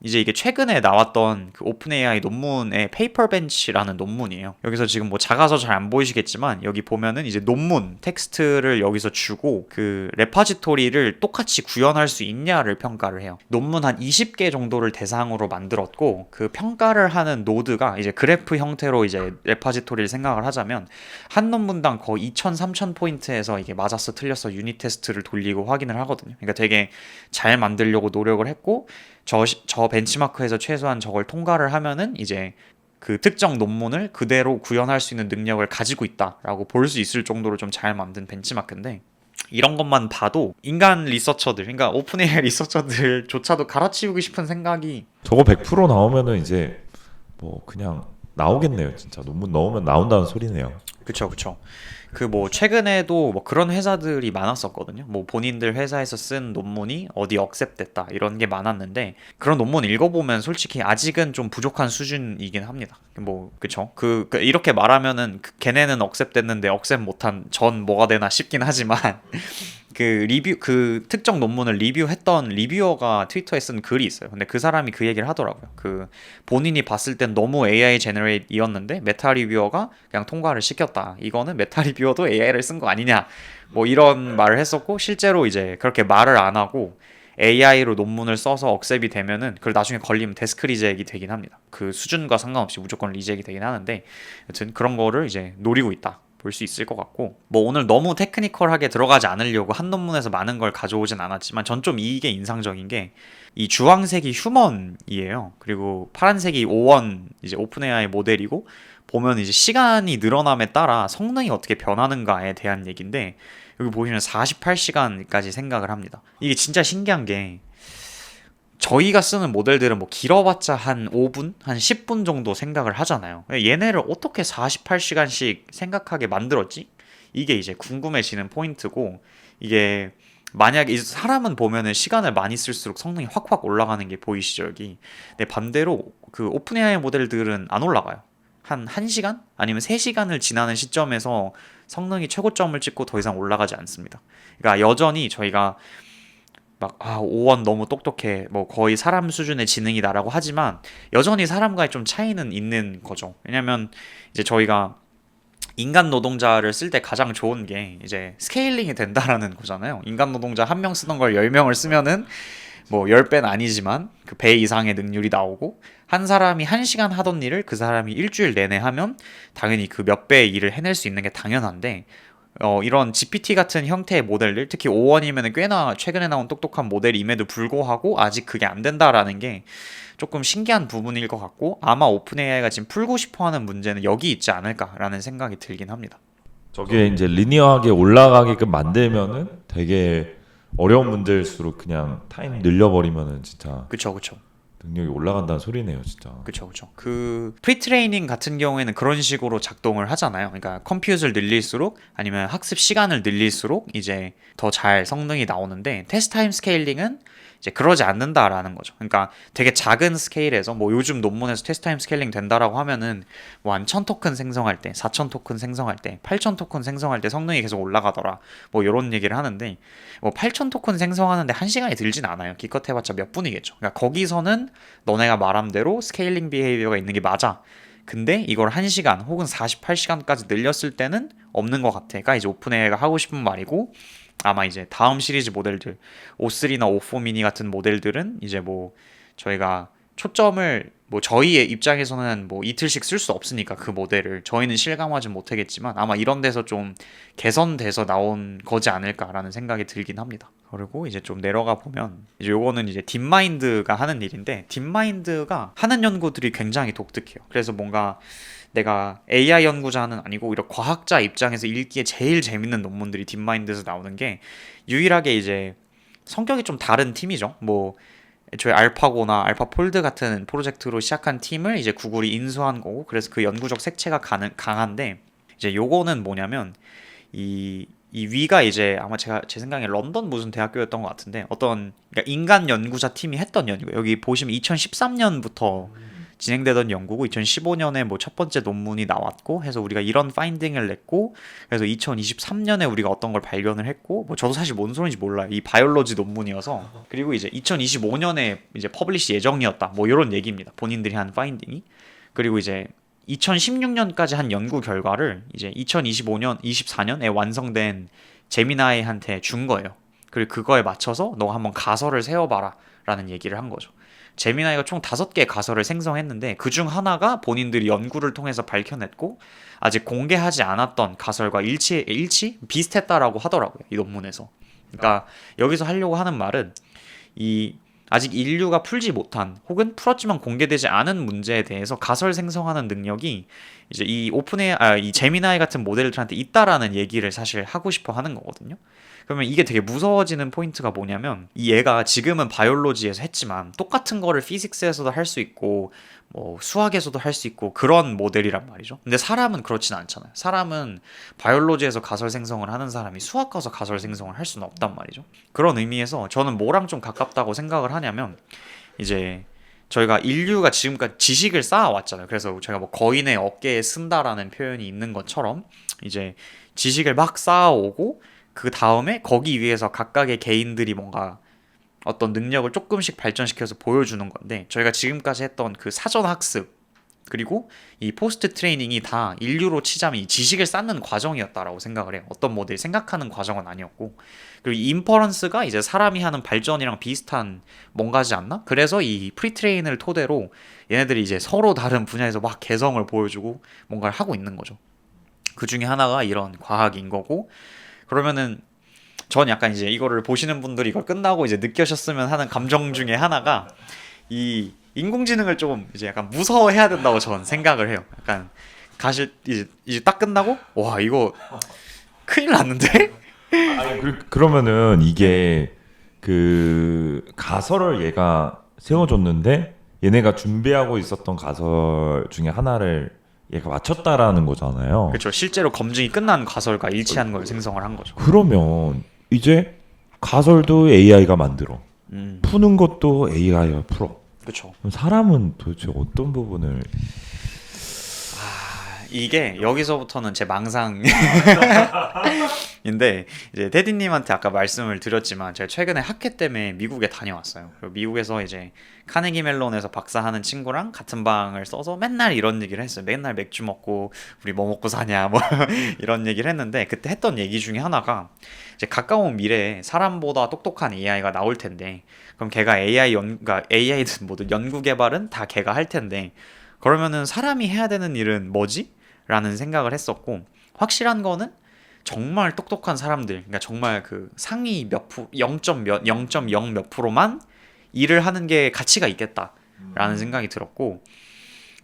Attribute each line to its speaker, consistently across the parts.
Speaker 1: 이제 이게 최근에 나왔던 그 오픈 AI 논문의 페이퍼 벤치라는 논문이에요. 여기서 지금 뭐 작아서 잘 안 보이시겠지만 여기 보면은 이제 논문 텍스트를 여기서 주고 그 레파지토리를 똑같이 구현할 수 있냐를 평가를 해요. 논문 한 20개 정도를 대상으로 만들었고 그 평가를 하는 노드가 이제 그래프 형태로 이제 레파지토리를 생각을 하자면 한 논문당 거의 2,000, 3,000 포인트에서 이게 맞았어 틀렸어 유닛 테스트를 돌리고 확인을 하거든요. 그러니까 되게 잘 만들려고 노력을 했고 저 벤치마크에서 최소한 저걸 통과를 하면은 이제 그 특정 논문을 그대로 구현할 수 있는 능력을 가지고 있다라고 볼 수 있을 정도로 좀 잘 만든 벤치마크인데 이런 것만 봐도 인간 리서처들, 그러니까 오픈 AI 리서처들조차도 갈아치우고 싶은 생각이.
Speaker 2: 저거 100% 나오면은 이제 뭐 그냥 나오겠네요. 진짜 논문 넣으면 나온다는 소리네요.
Speaker 1: 그쵸, 그쵸. 그 뭐 최근에도 뭐 그런 회사들이 많았었거든요. 뭐 본인들 회사에서 쓴 논문이 어디 억셉됐다 이런 게 많았는데 그런 논문 읽어보면 솔직히 아직은 좀 부족한 수준이긴 합니다. 뭐 그쵸. 이렇게 말하면은 걔네는 억셉됐는데 억셉 못한 전 뭐가 되나 싶긴 하지만 그 특정 논문을 리뷰했던 리뷰어가 트위터에 쓴 글이 있어요. 근데 그 사람이 그 얘기를 하더라고요. 그 본인이 봤을 땐 너무 AI 제너레이트이었는데 메타 리뷰어가 그냥 통과를 시켰다. 이거는 메타 리뷰어도 AI를 쓴 거 아니냐. 뭐 이런 말을 했었고 실제로 이제 그렇게 말을 안 하고 AI로 논문을 써서 억셉이 되면은 그걸 나중에 걸리면 데스크 리젝이 되긴 합니다. 그 수준과 상관없이 무조건 리젝이 되긴 하는데 여튼 그런 거를 이제 노리고 있다. 볼 수 있을 것 같고 뭐 오늘 너무 테크니컬하게 들어가지 않으려고 한 논문에서 많은 걸 가져오진 않았지만 전 좀 이게 인상적인 게 이 주황색이 휴먼이에요. 그리고 파란색이 O1 이제 오픈 AI 모델이고 보면 이제 시간이 늘어남에 따라 성능이 어떻게 변하는가에 대한 얘기인데 여기 보시면 48시간까지 생각을 합니다. 이게 진짜 신기한 게 저희가 쓰는 모델들은 뭐 길어봤자 한 5분? 한 10분 정도 생각을 하잖아요. 얘네를 어떻게 48시간씩 생각하게 만들었지? 이게 이제 궁금해지는 포인트고 이게 만약에 사람은 보면은 시간을 많이 쓸수록 성능이 확확 올라가는 게 보이시죠 여기. 근데 반대로 그 오픈 AI 모델들은 안 올라가요. 한 1시간? 아니면 3시간을 지나는 시점에서 성능이 최고점을 찍고 더 이상 올라가지 않습니다. 그러니까 여전히 저희가 오원 너무 똑똑해 뭐 거의 사람 수준의 지능이다라고 하지만 여전히 사람과의 좀 차이는 있는 거죠. 왜냐면 이제 저희가 인간 노동자를 쓸 때 가장 좋은 게 이제 스케일링이 된다라는 거잖아요. 인간 노동자 한 명 쓰던 걸 10명을 쓰면은 뭐 10배는 아니지만 그 배 이상의 능률이 나오고 한 사람이 1시간 하던 일을 그 사람이 일주일 내내 하면 당연히 그 몇 배의 일을 해낼 수 있는 게 당연한데 이런 GPT 같은 형태의 모델들, 특히 O1이면 꽤나 최근에 나온 똑똑한 모델임에도 불구하고 아직 그게 안 된다라는 게 조금 신기한 부분일 것 같고 아마 오픈AI가 지금 풀고 싶어하는 문제는 여기 있지 않을까라는 생각이 들긴 합니다.
Speaker 2: 저게 이제 리니어하게 올라가게끔 만들면은 되게 어려운 문제일수록 그냥 타임 늘려버리면은 진짜
Speaker 1: 그쵸, 그쵸.
Speaker 2: 능력이 올라간다는 소리네요, 진짜.
Speaker 1: 그쵸, 그쵸. 그 프리트레이닝 같은 경우에는 그런 식으로 작동을 하잖아요. 그러니까 컴퓨트를 늘릴수록 아니면 학습 시간을 늘릴수록 이제 더 잘 성능이 나오는데 테스트 타임 스케일링은 이제 그러지 않는다라는 거죠. 그러니까 되게 작은 스케일에서 뭐 요즘 논문에서 테스트 타임 스케일링 된다라고 하면은 뭐 한 1000 토큰 생성할 때, 4000 토큰 생성할 때, 8000 토큰 생성할 때 성능이 계속 올라가더라. 뭐 이런 얘기를 하는데 뭐 8000 토큰 생성하는데 1시간이 들진 않아요. 기껏 해봤자 몇 분이겠죠. 그러니까 거기서는 너네가 말한 대로 스케일링 비헤이비어가 있는 게 맞아. 근데 이걸 1시간 혹은 48시간까지 늘렸을 때는 없는 것 같아가 이제 오픈AI가 하고 싶은 말이고 아마 이제 다음 시리즈 모델들 O3나 O4 미니 같은 모델들은 이제 뭐 저희가 초점을 뭐 저희의 입장에서는 뭐 이틀씩 쓸 수 없으니까 그 모델을 저희는 실감하지 못하겠지만 아마 이런 데서 좀 개선돼서 나온 거지 않을까라는 생각이 들긴 합니다. 그리고 이제 좀 내려가 보면 이제 요거는 이제 딥마인드가 하는 일인데 딥마인드가 하는 연구들이 굉장히 독특해요. 그래서 뭔가 내가 AI 연구자는 아니고 오히려 과학자 입장에서 읽기에 제일 재밌는 논문들이 딥마인드에서 나오는 게 유일하게 이제 성격이 좀 다른 팀이죠. 뭐 애초에 알파고나 알파폴드 같은 프로젝트로 시작한 팀을 이제 구글이 인수한 거고 그래서 그 연구적 색채가 강한데 이제 요거는 뭐냐면 이 위가 이제 아마 제 생각에 런던 무슨 대학교였던 것 같은데 어떤 그러니까 인간 연구자 팀이 했던 연구 여기 보시면 2013년부터 진행되던 연구고 2015년에 뭐 첫 번째 논문이 나왔고 해서 우리가 이런 파인딩을 냈고 그래서 2023년에 우리가 어떤 걸 발견을 했고 뭐 저도 사실 뭔 소리인지 몰라요. 이 바이올로지 논문이어서. 그리고 이제 2025년에 이제 퍼블리시 예정이었다. 뭐 이런 얘기입니다. 본인들이 한 파인딩이. 그리고 이제 2016년까지 한 연구 결과를 이제 2025년, 24년에 완성된 제미나이한테 준 거예요. 그리고 그거에 맞춰서 너가 한번 가설을 세워봐라 라는 얘기를 한 거죠. 제미나이가 총 5개의 가설을 생성했는데 그중 하나가 본인들이 연구를 통해서 밝혀냈고 아직 공개하지 않았던 가설과 비슷했다라고 하더라고요. 이 논문에서. 그러니까 여기서 하려고 하는 말은 이 아직 인류가 풀지 못한 혹은 풀었지만 공개되지 않은 문제에 대해서 가설 생성하는 능력이 이제 이 제미나이 같은 모델들한테 있다라는 얘기를 사실 하고 싶어 하는 거거든요. 그러면 이게 되게 무서워지는 포인트가 뭐냐면 이 얘가 지금은 바이올로지에서 했지만 똑같은 거를 피직스에서도 할 수 있고 뭐 수학에서도 할 수 있고 그런 모델이란 말이죠. 근데 사람은 그렇진 않잖아요. 사람은 바이올로지에서 가설 생성을 하는 사람이 수학 가서 가설 생성을 할 수는 없단 말이죠. 그런 의미에서 저는 뭐랑 좀 가깝다고 생각을 하냐면 이제 저희가 인류가 지금까지 지식을 쌓아왔잖아요. 그래서 제가 뭐 거인의 어깨에 쓴다라는 표현이 있는 것처럼 이제 지식을 막 쌓아오고 그 다음에 거기 위해서 각각의 개인들이 뭔가 어떤 능력을 조금씩 발전시켜서 보여주는 건데 저희가 지금까지 했던 그 사전 학습 그리고 이 포스트 트레이닝이 다 인류로 치자면 이 지식을 쌓는 과정이었다라고 생각을 해요. 어떤 모델이 생각하는 과정은 아니었고 그리고 이 인퍼런스가 이제 사람이 하는 발전이랑 비슷한 뭔가지 않나? 그래서 이 프리트레인을 토대로 얘네들이 이제 서로 다른 분야에서 막 개성을 보여주고 뭔가를 하고 있는 거죠. 그 중에 하나가 이런 과학인 거고 그러면은 전 약간 이제 이거를 보시는 분들이 이걸 끝나고 이제 느끼셨으면 하는 감정 중에 하나가 이 인공지능을 좀 이제 약간 무서워해야 된다고 저는 생각을 해요. 약간 이제 딱 끝나고 와 이거 큰일 났는데?
Speaker 2: 아니, 그러면은 이게 그 가설을 얘가 세워줬는데 얘네가 준비하고 있었던 가설 중에 하나를 얘가 맞췄다라는 거잖아요.
Speaker 1: 그렇죠. 실제로 검증이 끝난 가설과 일치하는 걸 생성을 한 거죠.
Speaker 2: 그러면 이제 가설도 AI가 만들어.
Speaker 1: 음,
Speaker 2: 푸는 것도 AI가 풀어.
Speaker 1: 그렇죠.
Speaker 2: 그럼 사람은 도대체 어떤 부분을
Speaker 1: 이게 여기서부터는 제 망상인데 이제 테디님한테 아까 말씀을 드렸지만 제가 최근에 학회 때문에 미국에 다녀왔어요. 그리고 미국에서 이제 카네기 멜론에서 박사하는 친구랑 같은 방을 써서 맨날 이런 얘기를 했어요. 맨날 맥주 먹고 우리 뭐 먹고 사냐 뭐 이런 얘기를 했는데 그때 했던 얘기 중에 하나가 이제 가까운 미래에 사람보다 똑똑한 AI가 나올 텐데 그럼 걔가 그러니까 AI든 뭐든 연구 개발은 다 걔가 할 텐데 그러면은 사람이 해야 되는 일은 뭐지? 라는 생각을 했었고 확실한 거는 정말 똑똑한 사람들 그러니까 정말 그 상위 몇 프로 0.0 몇 프로만 일을 하는 게 가치가 있겠다라는 생각이 들었고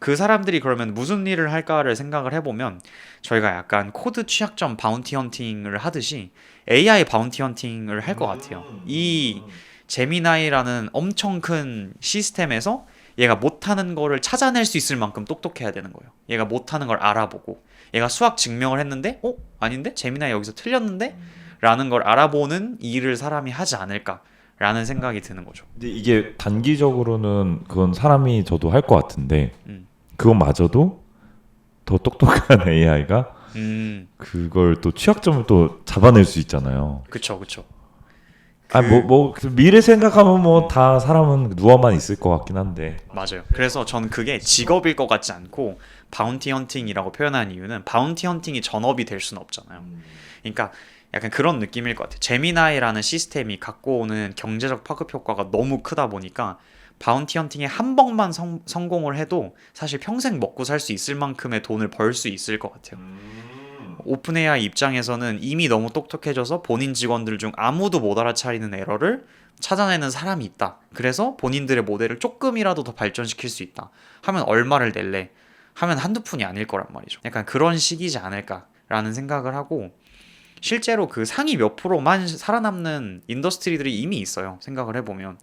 Speaker 1: 그 사람들이 그러면 무슨 일을 할까를 생각을 해보면 저희가 약간 코드 취약점 바운티 헌팅을 하듯이 AI 바운티 헌팅을 할 것 같아요. 이 제미나이라는 엄청 큰 시스템에서 얘가 못하는 거를 찾아낼 수 있을 만큼 똑똑해야 되는 거예요. 얘가 못하는 걸 알아보고 얘가 수학 증명을 했는데 아닌데? 제미나이 여기서 틀렸는데? 라는 걸 알아보는 일을 사람이 하지 않을까 라는 생각이 드는 거죠.
Speaker 2: 근데 이게 단기적으로는 그건 사람이 저도 할 것 같은데
Speaker 1: 음.
Speaker 2: 그것마저도 더 똑똑한 AI가 그걸 또 취약점을 또 잡아낼 수 있잖아요.
Speaker 1: 그쵸.
Speaker 2: 미래 생각하면 뭐 다 사람은 누워만 있을 것 같긴 한데.
Speaker 1: 맞아요. 그래서 전 그게 직업일 것 같지 않고 바운티 헌팅이라고 표현한 이유는 바운티 헌팅이 전업이 될 수는 없잖아요. 그러니까 약간 그런 느낌일 것 같아요. 제미나이라는 시스템이 갖고 오는 경제적 파급 효과가 너무 크다 보니까 바운티 헌팅에 한 번만 성공을 해도 사실 평생 먹고 살 수 있을 만큼의 돈을 벌 수 있을 것 같아요. 오픈 AI 입장에서는 이미 너무 똑똑해져서 본인 직원들 중 아무도 못 알아차리는 에러를 찾아내는 사람이 있다. 그래서 본인들의 모델을 조금이라도 더 발전시킬 수 있다. 하면 얼마를 낼래? 하면 한두 푼이 아닐 거란 말이죠. 약간 그런 식이지 않을까라는 생각을 하고 실제로 그 상위 몇 프로만 살아남는 인더스트리들이 이미 있어요. 생각을 해보면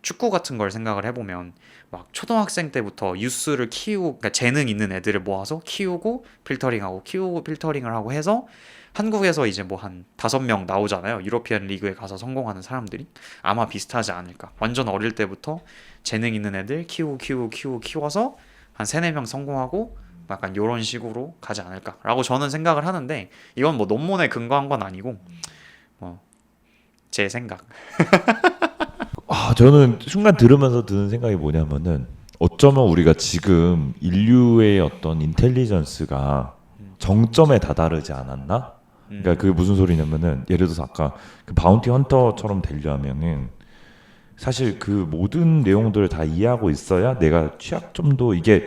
Speaker 1: 축구 같은 걸 생각을 해보면 막 초등학생 때부터 유스를 키우고 그러니까 재능 있는 애들을 모아서 키우고 필터링을 하고 해서 한국에서 이제 뭐 한 5명 나오잖아요. 유러피안 리그에 가서 성공하는 사람들이 아마 비슷하지 않을까. 완전 어릴 때부터 재능 있는 애들 키워서 한 3-4명 성공하고 약간 요런 식으로 가지 않을까라고 저는 생각을 하는데 이건 뭐 논문에 근거한 건 아니고 뭐 제 생각.
Speaker 2: 저는 순간 들으면서 드는 생각이 뭐냐면은 어쩌면 우리가 지금 인류의 어떤 인텔리전스가 정점에 다다르지 않았나? 그러니까 그게 무슨 소리냐면은 예를 들어서 아까 그 바운티 헌터처럼 되려면은 사실 그 모든 내용들을 다 이해하고 있어야 내가 취약점도 이게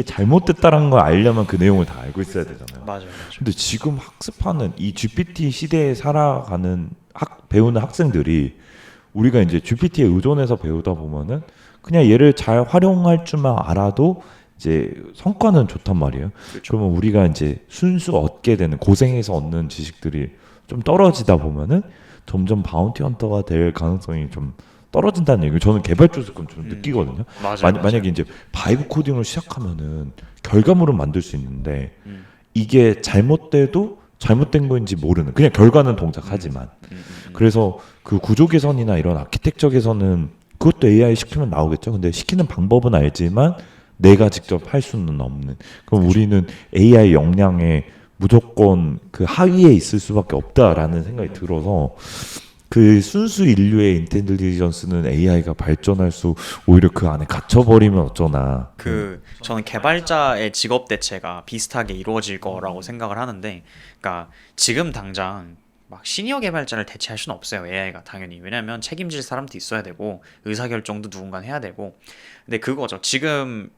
Speaker 2: 잘못됐다라는 걸 알려면 그 내용을 다 알고 있어야 되잖아요.
Speaker 1: 맞아요.
Speaker 2: 근데 지금 학습하는 이 GPT 시대에 살아가는 배우는 학생들이 우리가 이제 GPT에 의존해서 배우다 보면은 그냥 얘를 잘 활용할 줄만 알아도 이제 성과는 좋단 말이에요.
Speaker 1: 그렇죠.
Speaker 2: 그러면 우리가 이제 순수 얻게 되는 고생해서 얻는 지식들이 좀 떨어지다 보면은 점점 바운티 헌터가 될 가능성이 좀 떨어진다는 얘기. 저는 개발자로서 좀 느끼거든요.
Speaker 1: 맞아요.
Speaker 2: 만약에 이제 바이브 코딩으로 시작하면은 결과물은 만들 수 있는데
Speaker 1: 음.
Speaker 2: 이게 잘못돼도 잘못된 거인지 모르는 그냥 결과는 동작하지만 그래서 그 구조 개선이나 이런 아키텍처 개선은 그것도 AI 시키면 나오겠죠. 근데 시키는 방법은 알지만 내가 직접 할 수는 없는. 그럼 우리는 AI 역량에 무조건 그 하위에 있을 수밖에 없다라는 생각이 들어서 그 순수 인류의 인텔리전스는 AI가 발전할 수 오히려 그 안에 갇혀버리면 어쩌나.
Speaker 1: 저는 개발자의 직업 대체가 비슷하게 이루어질 거라고 생각을 하는데, 그러니까 지금 당장 막 시니어 개발자를 대체할 수는 없어요. AI가 당연히. 왜냐면 책임질 사람도 있어야 되고 의사결정도 누군가 해야 되고. 근데 그거죠. 지금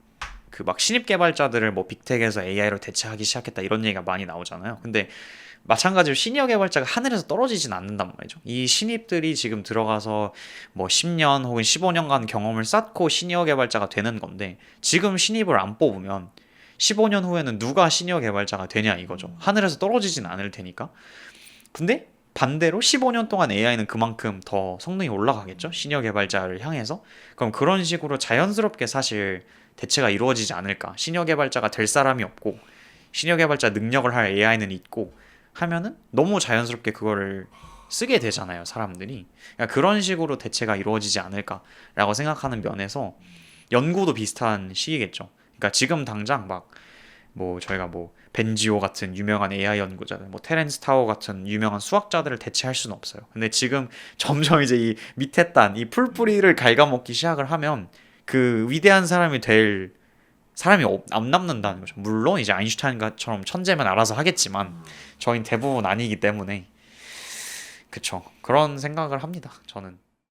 Speaker 1: 그 막 신입 개발자들을 뭐 빅텍에서 AI로 대체하기 시작했다 이런 얘기가 많이 나오잖아요. 근데 마찬가지로 시니어 개발자가 하늘에서 떨어지진 않는단 말이죠. 이 신입들이 지금 들어가서 뭐 10년 혹은 15년간 경험을 쌓고 시니어 개발자가 되는 건데 지금 신입을 안 뽑으면 15년 후에는 누가 시니어 개발자가 되냐 이거죠. 하늘에서 떨어지진 않을 테니까. 근데 반대로 15년 동안 AI는 그만큼 더 성능이 올라가겠죠. 시니어 개발자를 향해서. 그럼 그런 식으로 자연스럽게 사실 대체가 이루어지지 않을까. 시니어 개발자가 될 사람이 없고 시니어 개발자 능력을 할 AI는 있고 하면은 너무 자연스럽게 그거를 쓰게 되잖아요, 사람들이. 그러니까 그런 식으로 대체가 이루어지지 않을까라고 생각하는 면에서 연구도 비슷한 시기겠죠. 그러니까 지금 당장 막 뭐 저희가 뭐 벤지오 같은 유명한 AI 연구자들, 뭐 테렌스 타워 같은 유명한 수학자들을 대체할 수는 없어요. 근데 지금 점점 이제 이 밑에 단, 이 풀뿌리를 갉아먹기 시작을 하면 그 위대한 사람이 될 사람이 안 남는다는 거죠. 물론 이제 아인슈타인처럼 천재면 알아서 하겠지만 저희는 대부분 아니기 때문에 그쵸. 그런 생각을 합니다. 저는.